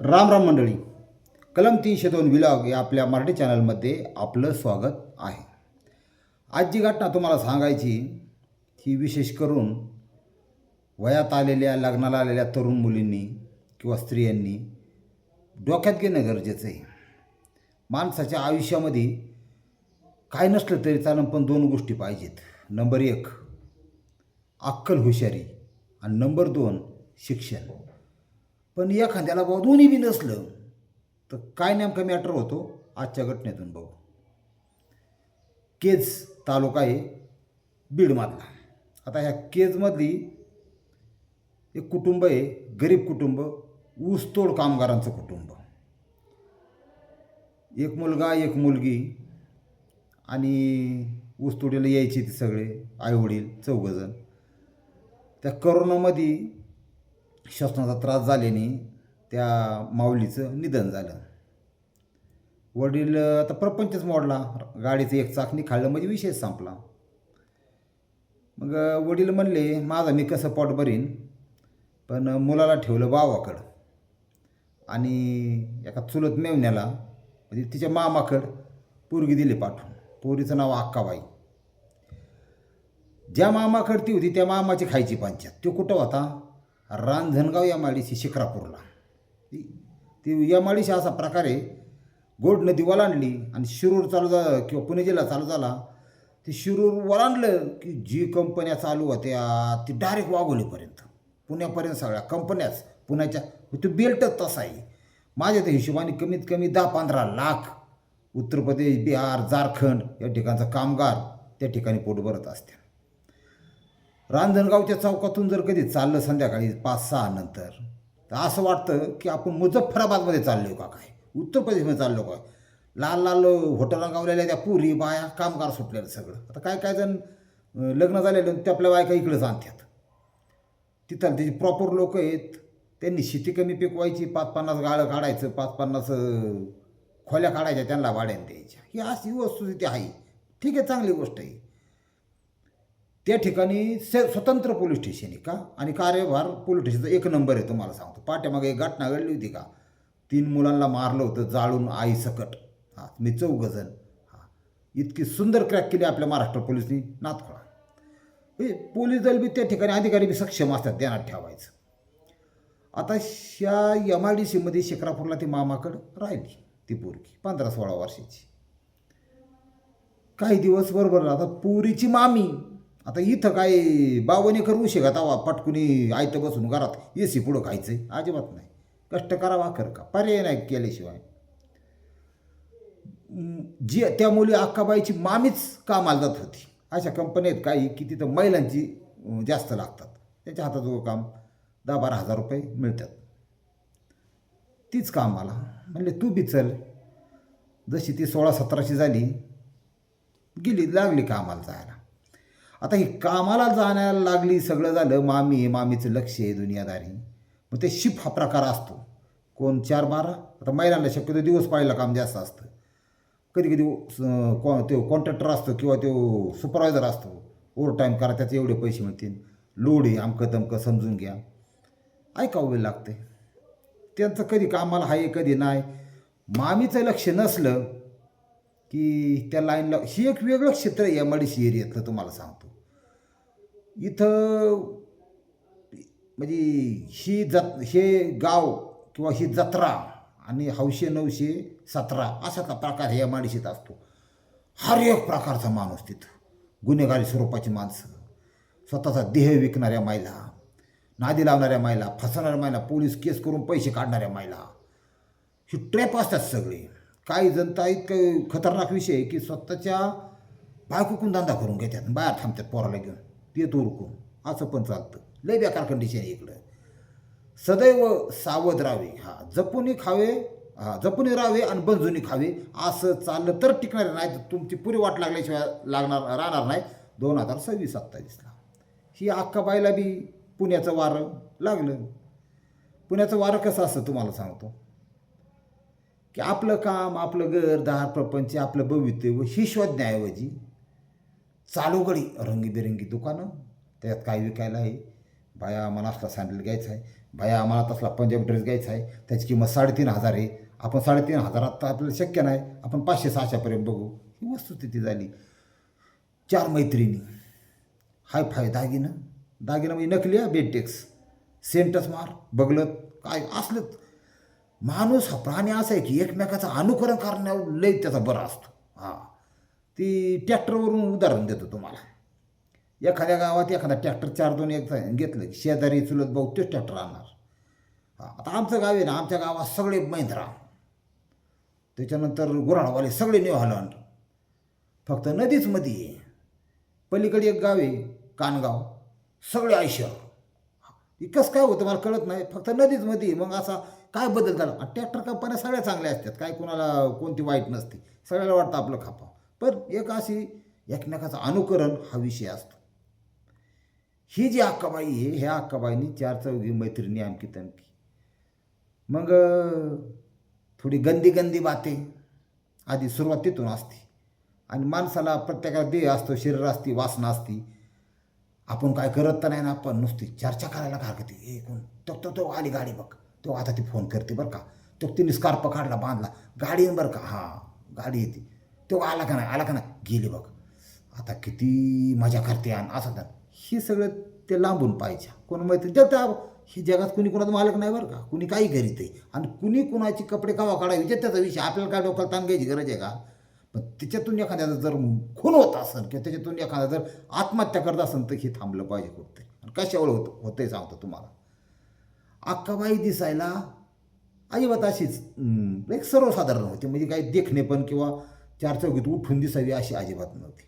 राम राम मंडळी. कलम 302 विलॉग या आपल्या मराठी चॅनलमध्ये आपलं स्वागत आहे. आज जी घटना तुम्हाला सांगायची ही विशेष करून वयात आलेल्या लग्नाला आलेल्या तरुण मुलींनी किंवा स्त्रियांनी डोक्यात घेणं गरजेचं आहे. माणसाच्या आयुष्यामध्ये काय नसलं तरी चालेल, पण दोन गोष्टी पाहिजेत. नंबर 1 अक्कल हुशारी आणि नंबर 2 शिक्षण. पण एखाद्याला बाबा दोन्ही बी नसलं तर काय नेमका मॅटर होतो आजच्या घटनेतून बघू. केज तालुका आहे बीडमधला. आता ह्या केजमधली एक कुटुंब आहे, गरीब कुटुंब, ऊसतोड कामगारांचं कुटुंब. एक मुलगा एक मुलगी आणि ऊसतोडीला यायचे ते सगळे आईवडील चौघजण. त्या करोनामध्ये श्वसनाचा त्रास झाल्याने त्या माऊलीचं निधन झालं. वडील आता प्रपंचच मोडला, गाडीचं एक चाक निखाळलं म्हणजे विषय संपला. मग वडील म्हणले माझा मी कसं पोट भरीन, पण मुलाला ठेवलं भावाकडं आणि एका चुलत मेवण्याला म्हणजे तिच्या मामाकडं पोरगी दिली पाठवून. पोरीचं नाव अक्काबाई. ज्या मामाकडं ती होती त्या मामाची खायची पंचायत. तो कुठं होता? रांजणगाव या माडीशी शिक्रापूरला. ती या माडीशी असा प्रकारे गोड नदी ओलांडली आणि शिरूर चालू झाला किंवा पुणे जिल्हा चालू झाला. ते शिरूर ओलांडलं की जी कंपन्या चालू होत्या ती डायरेक्ट वाघोलीपर्यंत, पुण्यापर्यंत सगळ्या कंपन्याच पुण्याच्या. तो बेल्टच तसा आहे. माझ्या त्या हिशोबाने कमीत कमी 10-15 लाख उत्तर प्रदेश, बिहार, झारखंड या ठिकाणचा कामगार त्या ठिकाणी पोट भरत असते. रांजणगावच्या चौकातून जर कधी चाललं संध्याकाळी 5-6 नंतर तर असं वाटतं की आपण मुझफ्फराबादमध्ये चाललो का काय, उत्तर प्रदेशमध्ये चाललो काय. लाल लाल होटल रंगावलेल्या त्या पुरी बाया कामगार सुटलेलं सगळं. आता काय काय जण लग्न झालेलं ते आपल्या बायका इकडंच आणतात. तिथं त्याची प्रॉपर लोक आहेत. त्यांनी शेती कमी पिकवायची, 5-50 गाळं काढायचं, 5-50 खोल्या काढायच्या, त्यांना वाड्याने द्यायच्या. ही अशी वस्तुस्थिती आहे. ठीक आहे, चांगली गोष्ट आहे. त्या ठिकाणी स्वतंत्र पोलीस स्टेशन आहे का, आणि कार्यभार पोलीस स्टेशनचा 1 नंबर आहे. तुम्हाला सांगतो, पाठ्यामागे एक घटना घडली होती का, 3 मुलांना मारलं होतं जाळून आई सकट. हां, मी 4 जण. हां, इतकी सुंदर क्रॅक केली आपल्या महाराष्ट्र पोलिसनी नातखोळा. हे पोलीस दल बी त्या ठिकाणी अधिकारी बी सक्षम असतात, ध्यानात ठेवायचं. आता ह्या MIDCमध्ये शिक्रापूरला ती मामाकडं राहिली ती पोरगी 15-16 वर्षाची. काही दिवस बरोबर. आता पोरीची मामी, आता इथं काय 52 एकर ऊस आहे का तवा पटकुनी आयतं बसून घरात AC पुढं खायचं? अजिबात नाही. कष्ट करा वाकर का, पर्याय नाही केल्याशिवाय. जी त्या मुली अक्काबाईची मामीच कामाला जात होती. अशा कंपन्या आहेत काही की तिथं महिलांची जास्त लागतात. त्याच्या हातात काम 10-12 हजार रुपये मिळतात. तीच कामाला म्हणले तू बी चल. जशी ती 16-17ची झाली गेली, लागली कामाला जायला. आता ही कामाला जाण्याला लागली, सगळं झालं. मामी आहे, मामीचं लक्ष आहे, दुनियादारी. मग ते शिप हा प्रकार असतो. कोण 4-12. आता महिलांना शक्यतो दिवस पाळीला काम जास्त असतं. कधी कधी तो कॉन्ट्रॅक्टर असतो किंवा तो सुपरवायझर असतो. ओव्हर टाईम करा, त्याचे एवढे पैसे मिळतील, लोड आहे, अमकं तमकं समजून घ्या. ऐकावं लागते. त्यांचं कधी कामाला आहे कधी नाही. मामीचं लक्ष नसलं की त्या लाईनला. ही एक वेगळं क्षेत्र आहे MIDC एरियातलं, तुम्हाला सांगतो. इथं म्हणजे हे गाव किंवा ही जत्रा आणि 900-917 असा का प्रकार हे MIDCत असतो. हर एक प्रकारचा माणूस तिथं. गुन्हेगारी स्वरूपाची माणसं, स्वतःचा देह विकणाऱ्या महिला, नादी लावणाऱ्या महिला, फसवणाऱ्या महिला, पोलीस केस करून पैसे काढणाऱ्या महिला, ही ट्रॅप असतात सगळे. काही जनता इतकं खतरनाक विषय आहे की स्वतःच्या बायकोकून धंदा करून घेतात, बाहेर थांबतात पोराला घेऊन, देत उरकून. असं पण चालतं. लय बेकार कंडिशन आहे इकडं. सदैव सावध राहावे. जपून खावे, जपून राहावे आणि बंजुनी खावे. असं चाललं तर टिकणार नाही, तर तुमची पुरी वाट लागल्याशिवाय राहणार नाही. 2026-27ला ही अक्काबाईला बी पुण्याचं वारं लागलं. पुण्याचं वारं कसं असतं तुम्हाला सांगतो की आपलं काम, आपलं घर, दार, प्रपंच, आपलं भवितव्य ही शोधण्याऐवजी चालू घडी रंगीबेरंगी दुकानं, त्यात काय विकायला आहे, भाया आम्हाला असला सँडल घ्यायचा आहे, भाया आम्हाला तसला पंजाबी ड्रेस घ्यायचा आहे, त्याची किंमत 3,500 आहे. आपण 3,500 तर आपल्याला शक्य नाही, आपण 500-600पर्यंत बघू. ही वस्तुस्थिती झाली. 4 मैत्रिणी, हाय फाय दागिनं दागिनं म्हणजे नकली बेटेक्स, सेंटच मार बगलत काय असलंच. माणूस हा प्राणी असा आहे की एकमेकाचं अनुकरण करण्यावर लय त्याचा बरा असतो. हां, ती ट्रॅक्टरवरून उदाहरण देतो तुम्हाला. एखाद्या गावात एखादा ट्रॅक्टर 4-2 एक घेतलं की शेजारी चुलत भाऊ तेच ट्रॅक्टर आणणार. हां, आता आमचं गाव आहे ना, आमच्या गावात सगळे महिंद्रा, त्याच्यानंतर गुऱ्हाळवाले सगळे न्यू हॉलंड. फक्त नदीच मध्ये आहे. पलीकडे एक गाव आहे कानगाव, सगळे आयशर. कसं काय होतं मला कळत नाही, फक्त नदीच मध्ये. मग असा काय बदल झाला? ट्रॅक्टर कंपन्या सगळ्या चांगल्या असतात, काय कोणाला कोणती वाईट नसते, सगळ्याला वाटतं आपलं खापा. पण एक अशी एकमेकाचं अनुकरण हा विषय असतो. ही जी अक्काबाई आहे, ह्या अक्काबाईनी 4-4 मैत्रिणी आणखी तणकी. मग थोडी गंदी गंदी बाते आधी सुरुवात तिथून असते. आणि माणसाला प्रत्येकाला देह असतो, शरीर असते, वासना असते. आपण काय करत तर नाही ना, आपण नुसती चर्चा करायला का हरकती. हे कोण तो आली गाडी बघ, तो आता ती फोन करते बरं का, तो तिने स्कार्प काढला बांधला, गाडी येईन बरं का, हां गाडी येते, तो आला का नाही गेली बघ, आता किती मजा करते. आणि असं तर हे सगळं ते लांबून पाहिजे. कोण माहिती जर हे जगात कुणी कुणाचा मालक नाही बरं का, कुणी काही करीत आहे. आणि कुणी कुणाची कपडे कवा काढावी त्याचा विषय, आपल्याला काय डोक्याला ताण घ्यायची गरज आहे का? पण त्याच्यातून एखाद्याचा जर खून होत असेल किंवा त्याच्यातून एखादा जर आत्महत्या करत असेल तर हे थांबलं पाहिजे कुठतरी. आणि कशावर होतंय सांगतो तुम्हाला. अक्काबाई दिसायला अजिबात अशीच एक सर्वसाधारण होती, म्हणजे काही देखणे पण किंवा 4 चौघीत उठून दिसावी अशी अजिबात नव्हती.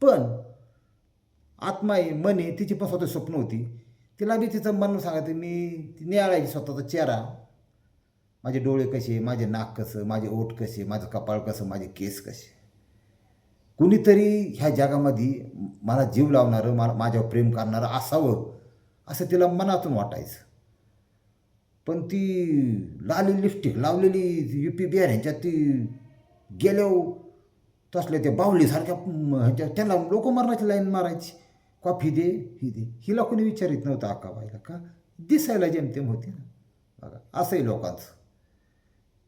पण आत्मा आहे, मन आहे, तिची पण स्वतः स्वप्न होती. तिला बी तिचं मन सांगायचं, मी ती निहाळायची स्वतःचा चेहरा, माझे डोळे कसे, माझे नाक कसं, माझे ओठ कसे, माझं कपाळ कसं, माझे केस कसे. कुणीतरी ह्या जगामध्ये मला जीव लावणारं, मला माझ्यावर प्रेम करणारं असावं असं तिला मनातून वाटायचं. पण ती लाली लिपस्टिक लावलेली UP बिहार ह्यांच्यात ती गेल्यावर तसल्या त्या बाहुलीसारख्या ह्याच्या त्यांना लोक मरणाची लाईन मारायची, कॉफी दे ही दे. हिला कोणी विचारित नव्हतं अक्काबाईला, का दिसायला जेमतेम होती ना. बघा असंही लोकांचं.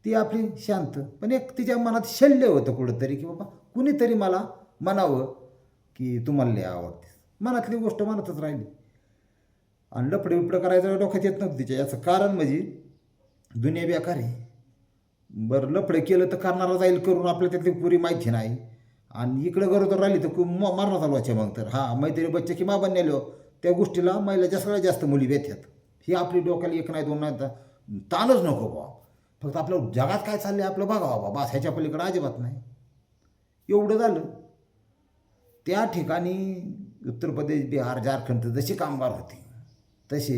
ती आपली शांत, पण एक तिच्या मनात शल्य होतं कुठंतरी की बाबा कुणीतरी मला म्हणावं की तुम्हाला लय आवडते. मनातली गोष्ट मनातच राहिली. आणि लफडे बिपडं करायचं डोक्यात येत नव्हतं तिच्या. याचं कारण म्हणजे दुनिया बेकार आहे. बरं लफडे केलं तर करणारा जाईल करून, आपल्या त्यातली पुरी माहिती नाही. आणि इकडं गरोदर राहिली तर मारणार चालवायचे. मग तर मैत्री बच्चे की माबा नेलो त्या गोष्टीला महिलाच्या सगळ्यात जास्त मुली भेटतात. ही आपली डोक्याला 1 नाही 2 नाही ताणच नको बा. फक्त आपलं जगात काय चाललंय आपलं बघावं बाबा, बस ह्याच्या पलीकडं अजिबात नाही. एवढं झालं. त्या ठिकाणी उत्तर प्रदेश, बिहार, झारखंड जसे कामगार होते तसे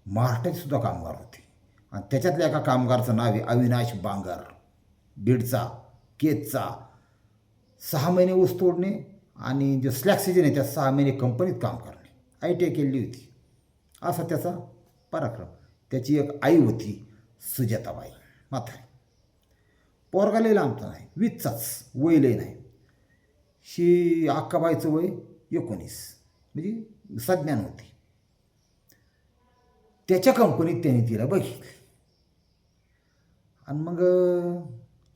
महाराष्ट्राचे सुद्धा कामगार होते. आणि त्याच्यातल्या एका कामगारचं नाव आहे अविनाश बांगर, बीडचा, केजचा. 6 महिने ऊस तोडणे आणि जे स्लॅक सीजन आहे त्या 6 महिने कंपनीत काम करणे, ITI केली होती. असा त्याचा पराक्रम. त्याची एक आई होती सुजाताबाई म्हातारी. पोरगा लय लांबचा नाही, 20चाच वय लय नाही. अक्काबाईचं वय 19, म्हणजे सज्ञान होती. त्याच्या कंपनीत त्याने तिला बघितलं. आणि मग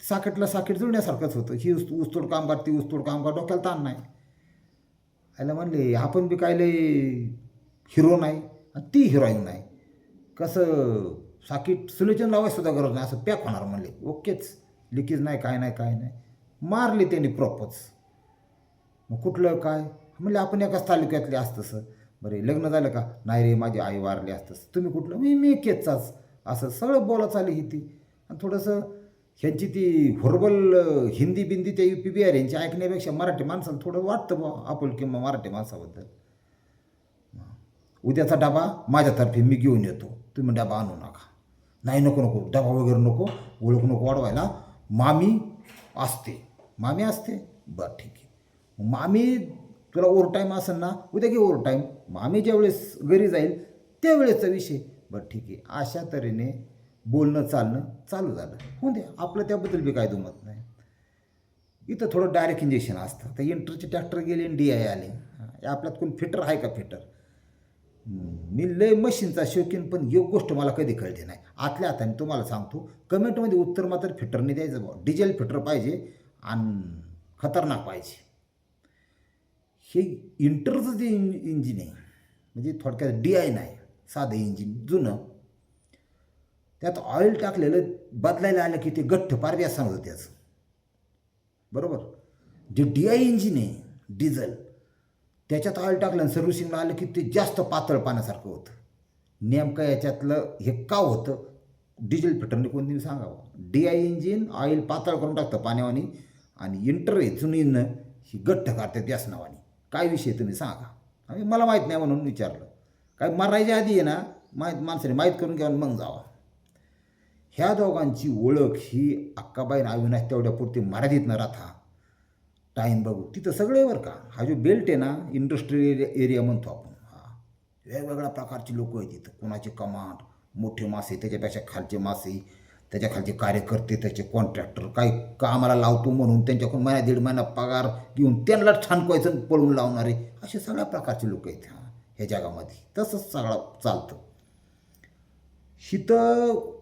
साकेटला साकेट जुळण्यासारखंच होतं. ही ऊसतोड कामगार, ती ऊसतोड कामगार, डोक्याला ताण नाही. आयला म्हणले आपण बी काय लय हिरो नाही आणि ती हिरोईन नाही, कसं साकीट सुलोचन लावायची सुद्धा गरज नाही, असं पॅक होणार म्हणले. ओकेच, लिकेज नाही, काय नाही. मारले त्यांनी प्रॉपच. मग कुठलं काय म्हणले, आपण एकाच तालुक्यातले असतं सर. बरे लग्न झालं का? नाही रे, माझी आई वारली असतंच. तुम्ही कुठलं? मी केजचाच. असं सगळं बोला चालली ही ती. आणि थोडंसं ह्यांची ती व्हर्बल हिंदी बिंदी त्या UP बिहार यांची ऐकण्यापेक्षा मराठी माणसाला थोडं वाटतं बा आपुल किंवा मराठी माणसाबद्दल. उद्याचा डबा माझ्यातर्फे मी घेऊन येतो, तुम्ही डबा आणू नका. नाही नको डबा वगैरे नको, ओळख नको वाढवायला. मामी असते बरं ठीक आहे. मामी तुला ओव्हरटाईम असेल ना, उद्या घे ओव्हरटाईम. मामी ज्यावेळेस घरी जाईल त्यावेळेसचा विषय. बरं ठीक आहे. अशा तऱ्हेने बोलणं चालणं चालू झालं. होऊन द्या, आपलं त्याबद्दल बी काय दुमत नाही. इथं थोडं डायरेक्ट इंजेक्शन असतं. तर इंटरचे ट्रॅक्टर गेले आणि DI आले. आपल्यात कोण फिटर आहे का? फिटर मी लय मशीनचा शौकीन, पण एक गोष्ट मला कधी कळते नाही. आतल्या हाताने तुम्हाला सांगतो, कमेंटमध्ये उत्तर मात्र फिटरने द्यायचं बा. डिझेल फिटर पाहिजे आणि खतरनाक पाहिजे. हे इंटरचं जे इंजिन आहे, म्हणजे थोडक्यात DI नाही, साधं इंजिन जुनं, त्यात ऑइल टाकलेलं बदलायला आलं की ते गठ्ठ पार व्यसन होतं त्याचं. बरोबर. जे DI इंजिन आहे डिझेल, त्याच्यात ऑइल टाकलं आणि सर्व्हिसिंगला आलं की ते जास्त पातळ पाण्यासारखं होतं. नेमकं याच्यातलं हे का होतं, डिझेल फिटरने कोणती सांगावं. DI इंजिन ऑइल पातळ करून टाकतं पाण्यावानी, आणि इंटर आहे जुनीनं ही गठ्ठ काढतात व्यसनावानी. काय विषय तुम्ही सांगा. आणि मला माहीत नाही म्हणून विचारलं. काय मरायच्या आधी आहे ना, माणसाने माहीत करून घ्यावं मग जावा. ह्या दोघांची ओळख ही अक्काबाई आणि अविनाश तेवढ्यापुरती मर्यादित न राहता टाईम बघू तिथं सगळे बरं का. हा जो बेल्ट आहे ना, इंडस्ट्रियल एरिया म्हणतो आपण. हा वेगवेगळ्या प्रकारची लोक आहेत तिथं. कोणाचे कमांड, मोठे मासे, त्याच्यापेक्षा खालचे मासे, त्याच्या खालचे कार्यकर्ते, त्याचे कॉन्ट्रॅक्टर, काही कामाला लावतो म्हणून त्यांच्याकडून महिना 1.5 महिना पगार घेऊन त्यांना ठाणकवायचं पळून लावणारे, असे सगळ्या प्रकारचे लोक आहेत ह्या जगामध्ये. तसंच सगळं चालतं. शीतं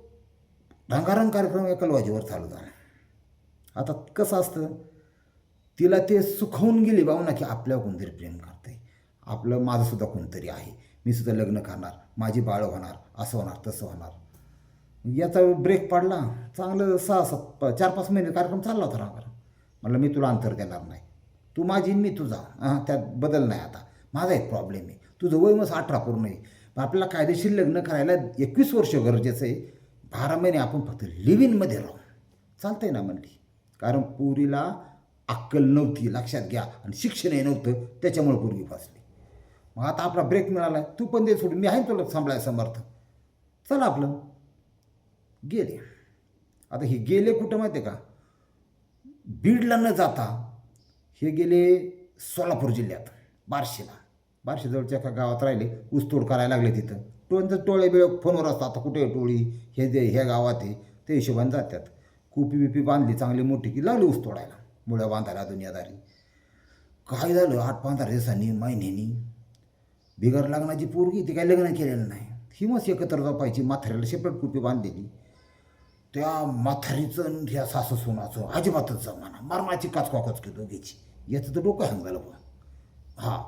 रंगारंग कार्यक्रम एका लॉजीवर चालू झाला. आता कसं असतं, तिला ते सुखवून गेली भाऊ ना, की आपल्यावर कोणतरी प्रेम करते, आपलं माझंसुद्धा कोणतरी आहे, मी सुद्धा लग्न करणार, माझी बाळं होणार, असं होणार तसं होणार. याचा ब्रेक पडला. चांगलं 4-5 महिने कार्यक्रम चालला होता रंगारंग. म्हणलं मी तुला अंतर देणार नाही, तू माझी मी तुझा, हां त्यात बदल नाही. आता माझा एक प्रॉब्लेम आहे, तुझं वय मग 18 पूर्ण आहे, आपल्याला कायदेशीर लग्न करायला 21 वर्ष गरजेचं आहे. 12 महिने आपण फक्त लिव्ह राहू, चालतंय ना म्हणली. कारण पुरीला अक्कल नव्हती, लक्षात घ्या, आणि शिक्षणही नव्हतं, त्याच्यामुळे पोरगी फसली. मग आता आपला ब्रेक मिळाला, तू पण दे सोडून, मी आहे तुला सांभाळायला समर्थ, चला आपलं. गेले. आता हे गेले कुठं माहिती आहे का, बीडला न जाता हे गेले सोलापूर जिल्ह्यात बार्शीला. बार्शीजवळच्या एका गावात राहिले, ऊसतोड करायला लागले तिथं. टोळे बिळ फोनवर असतात, आता कुठे टोळी, हे जे ह्या गावात आहे, ते हिशोबाने जातात. कुपी बिपी बांधली चांगली मोठी की लागली ऊस तोडायला, मुळ्या बांधायला दुनियादारी. काय झालं, 8-15 दिवसांनी महिन्यांनी बिगर लग्नाची पोरगी, ती काही लग्न केलेलं नाही, ही मस्त एकत्र जपायची, म्हाताऱ्याला सेपरेट कुपी बांधलेली. त्या म्हातारीचं ह्या सासू सुनाचं अजिबातच जमाना, मरणाची काचकी दोघीची. याचं तर डोकं हँग झालं बघा. हां,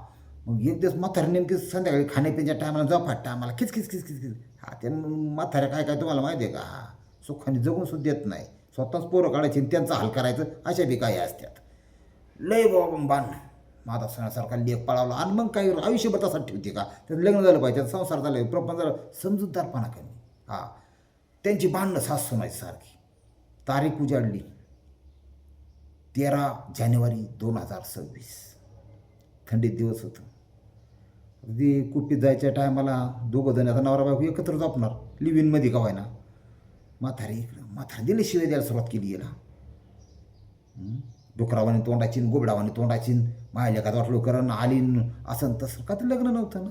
मग एक दिवस म्हातारी नेमकी संध्याकाळी खाण्यापिण्याच्या टायमाला झोपाट टायमाला खिचखिच. हा त्या म्हाताऱ्या काय तुम्हाला माहिती आहे का, सुखाने जगून सुद्धा देत नाही, स्वतःच पोरं काढायची आणि त्यांचा हाल करायचं, अशा बी काही असतात. लय बाबा बाण माझा सणासारखा लेख पळावला, आणि मग काही आयुष्यभर तसाच ठेवते का, त्याचं लग्न झालं पाहिजे, संसार झाला, प्रपंच झालं, समजूतदारपणा कमी. हां, त्यांची भांडणं सास सुनायची सारखी. तारीख उजाडली 13 जानेवारी 2026. थंडीत दिवस होतं. अगदी कुपीत जायच्या टायमाला दोघं जण, आता नवरा बायको एकत्र झोपणार लिव्हिनमध्ये का ना, म्हातारी दिली शिवाय द्यायला सुरुवात केली याला. डुकरावाने तोंडाचीन, गोबडावाने तोंडाचीन, मायल्या का वाटलो करण आलीन, असं तसं का, तर लग्न नव्हतं ना.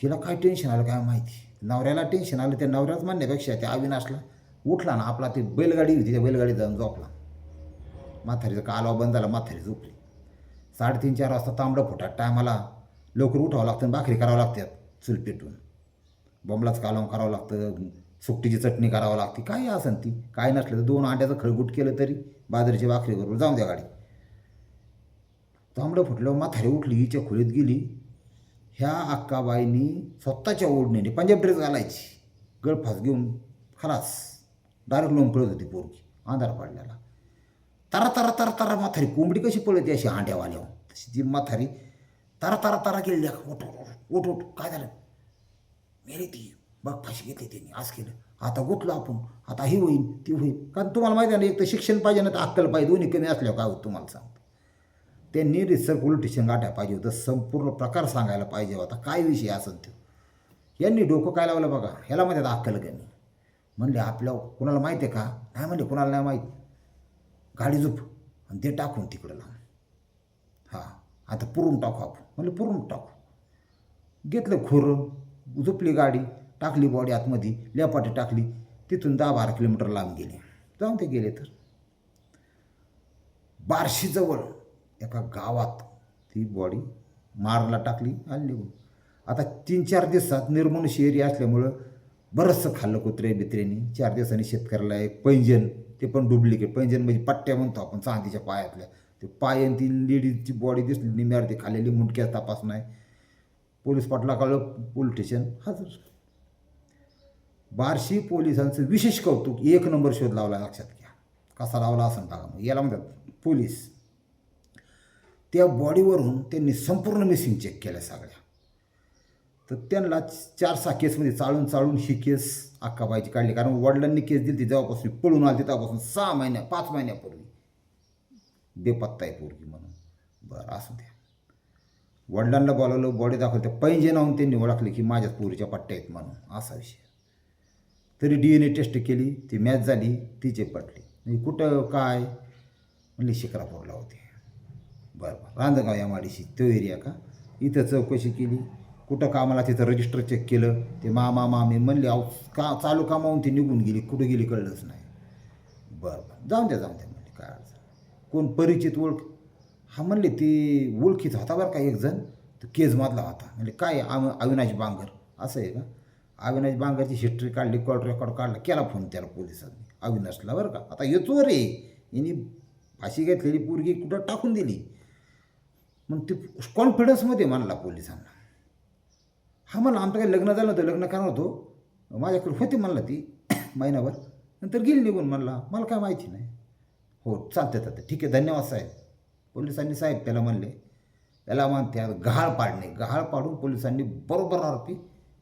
हिला काय टेन्शन आलं काय माहिती, नवऱ्याला टेन्शन आलं. त्या नवऱ्याच म्हणण्यापेक्षा त्या अविनाशला उठला ना, आपला ती बैलगाडी होती, त्या बैलगाडीत जाऊन झोपला. म्हातारीचा कालवा बंद झाला, म्हातारी झोपली. 3:30-4 वाजता तांबडं फुटात टायमाला लवकर उठावं लागतं, भाकरी करावं लागतात चूल पेटून, बोंबलाच कालवून करावं लागतं, सुकटीची चटणी करावं लागते, काही असेल ती. काय नसलं तर 2 अंड्याचं खळगुट केलं तरी बाजरीची भाकरी बरोबर जाऊन द्या गाडी. तांबडं फुटलं, म्हातारी उठली, हिच्या खोलीत गेली. ह्या अक्काबाईंनी स्वतःच्या ओढणीने पंजाब ड्रेस घालायची, गळफास घेऊन खलास डायरेक्ट लोंबकळत होती पोरगी, अंधार पडल्याला. तारा म्हातारी कोंबडी कशी पळते अशी हांड्यावाल्यावर, तशी ती म्हातारी तारा केली. उठ काय झालं, मेरी ती बघ फाशी घेतली त्यांनी, आज केलं, आता गुतलो आपण, आता ही होईल ती होईल. कारण तुम्हाला माहिती आहे ना, एक तर शिक्षण पाहिजे ना, तर अक्कल पाहिजे, दोन्ही कमी असल्यावर काय होतं तुम्हाला सांगतो. त्यांनी रिसर पोलीस स्टेशन गाठायला पाहिजे होतं, संपूर्ण प्रकार सांगायला पाहिजे होता, काय विषय असेल तो. यांनी डोकं काय लावलं बघा, ह्याला माहिती आहे अक्कल कमी. म्हणले आपल्या कुणाला माहिती आहे का, नाही म्हणले कुणाला नाही माहीत, गाडी झोप आणि ते टाकून तिकडं लावून. हां, आता पुरून टाकू आपण, म्हणलं पुरून टाकू. घेतलं खोरं, झोपली गाडी, टाकली बॉडी आतमध्ये, लेपाटी टाकली, तिथून 10-12 किलोमीटर लांब गेले. जाऊन ते गेले तर बार्शीजवळ एका गावात ती बॉडी मारला टाकली आणि निघून. आता 3-4 दिवसात निर्मनुष्य एरिया असल्यामुळं बरंचसं खाल्लं कुत्रे बित्र्यांनी. 4 दिवसांनी शेतकऱ्याला एक पैंजण, ते पण डुप्लिकेट पैंजण म्हणजे पट्ट्या म्हणतो आपण चांदीच्या पायातल्या, ते पाय आणि ती लेडीजची बॉडी दिसली निम्मी अर्धी खाल्लेली, मुंडक्यात तपास नाही. पोलीस पाटला कळलं, पोलीस स्टेशन हजर. बार्शी पोलिसांचं विशेष कौतुक, 1 नंबर शोध लावला. लक्षात घ्या कसा लावला असं टाका. मग याला म्हणतात पोलीस. त्या बॉडीवरून त्यांनी संपूर्ण मिसिंग चेक केल्या सगळ्या. तर त्यांना 4-6 केसमध्ये चाळून चाळून ही केस अक्काबाईची काढली. कारण वडिलांनी केस दिली ती जेव्हापासून पळून आली तेव्हापासून 5 महिन्यापूर्वी बेपत्ता आहे पोरगी म्हणून. बरं असू द्या. वडिलांना बोलावलं, बॉडी दाखवली, त्या पैंजणाहून त्यांनी ओळखले की माझ्याच पोरीच्या पट्ट्या आहेत म्हणून, असा विषय. तरी DNA टेस्ट केली, ती मॅच झाली, तिचे पटली. म्हणजे कुठं काय म्हणले शिक्रापूरला होते. बरं रांजणगाव या माडीशी तो एरिया का. इथं चौकशी केली, कुठं कामाला तिथं रजिस्टर चेक केलं. ते मामी म्हणले अहो का चालू कामावून ती निघून गेली, कुठं गेली कळलंच नाही. बरं जाऊन द्या म्हणले काय अडचण. कोण परिचित ओळख. हा म्हणले ती ओळखीचा होता बरं का एक जण, तो केजमधला होता. म्हणजे काय अविनाश बांगर असं आहे का. अविनाश बांगरची हिस्ट्री काढली, कॉल रेकॉर्ड काढला, केला फोन त्याला पोलिसांनी अविनाशला बरं का. आता हे चोर आहे, यांनी फाशी घेतलेली पोरगी कुठं टाकून दिली. मग ते कॉन्फिडन्समध्ये म्हणला पोलिसांना. हा म्हणला आमचं काही लग्न झालं होतं, लग्न करणार होतो, माझ्याकडे होती म्हणला ती महिनाभर, नंतर गेली निघून. म्हणला मला काय माहिती नाही. हो चालते ठीक आहे धन्यवाद साहेब. पोलिसांनी साहेब त्याला म्हणले, त्याला म्हणते गहाळ पाडणे. गहाळ पाडून पोलिसांनी बरोबर आरोपी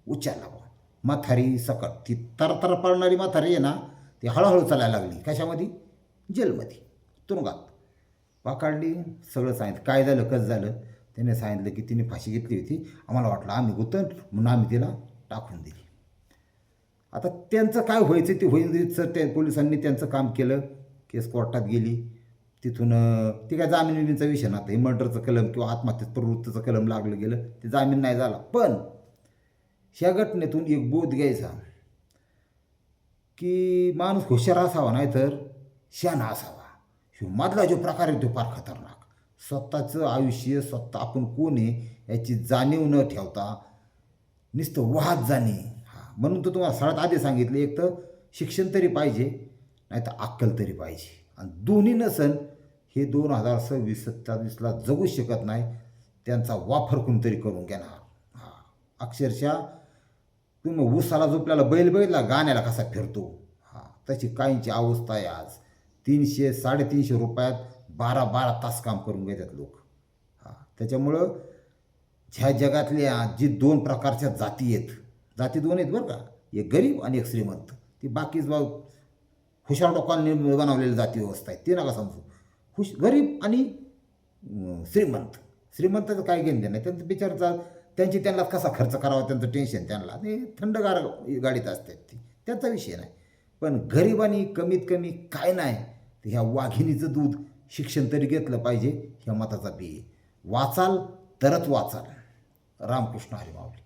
उचलला. म्हातारी सकट, ती तरतर पडणारी म्हातारी आहे ना, ती हळूहळू चालायला लागली. कशामध्ये, जेलमध्ये, तुरुंगात पकडली. सगळं सांगितलं काय झालं कसं झालं. त्याने सांगितलं की तिने फाशी घेतली होती, आम्हाला वाटलं आम्ही गुतन म्हणून आम्ही तिला टाकून दिली. आता त्यांचं काय व्हायचं ते होईल सर. त्या पोलिसांनी त्यांचं काम केलं, केस कोर्टात गेली. तिथून ती काय जामीन विमीनचा विषय नव्हता. हे मर्डरचं कलम किंवा आत्महत्येत प्रवृत्तीचं कलम लागलं गेलं, ते जामीन नाही झाला. पण ह्या घटनेतून एक बोध घ्यायचा की माणूस हुशार असावा नाही तर शहाणा असावा. ह्यो मधला जो प्रकार आहे तो फार खतरनाक. स्वतःचं आयुष्य, स्वतः आपण कोण आहे याची जाणीव न ठेवता नुसतं वाहत जाणे. म्हणून तर तुम्हाला सगळ्यात आधी सांगितलं, एक तर शिक्षण तरी पाहिजे, नाही तर अक्कल तरी पाहिजे. आणि दोन्ही नसन हे 2026-27ला जगू शकत नाही. त्यांचा वापर कोणतरी करून घेणार. अक्षरशः तुम्ही ऊसाला झोपल्याला बैल बैलला गाण्याला कसा फिरतो, तशी काहींची अवस्था आहे आज. 300-350 रुपयात 12 तास काम करून घेतात लोक. त्याच्यामुळं ह्या जगातल्या जी 2 प्रकारच्या जाती आहेत, जाती 2 आहेत बरं का, एक गरीब आणि एक श्रीमंत. ती बाकीच हुशार लोकांनी बनवलेली जाती व्यवस्था आहे, ती नका समजू. गरीब आणि श्रीमंताचं काय घेणं नाही. त्यांचं बिचारचा त्यांना कसा खर्च करावा त्यांचं टेन्शन, त्यांना ते थंडगार गाडीत असतात, ती त्यांचा विषय नाही. पण गरिबांनी कमीत कमी काय नाही तर ह्या वाघिणीचं दूध शिक्षण तरी घेतलं पाहिजे, ह्या मताचा बी. वाचाल तरच वाचाल. रामकृष्ण हरी माऊली.